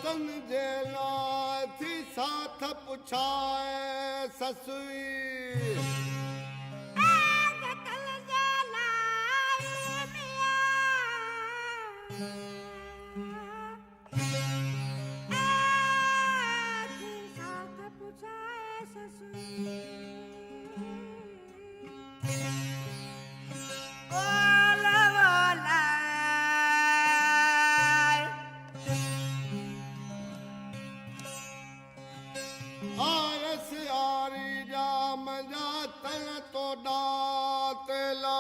वतन जे लाइ थी साथ पुछाए ससुई आरस यारी जा मजा तन तो डातेला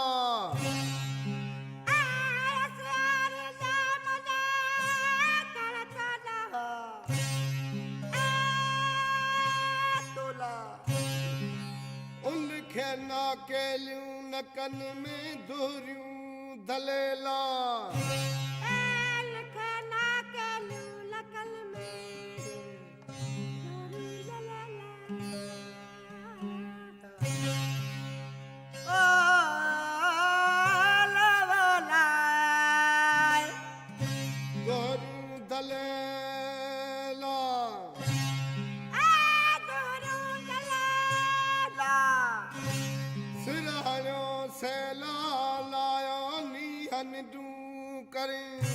उनखे ना केलियूं नकन में धुरियूं दलेला सिरहणो सेला लायो नीहन दूं करें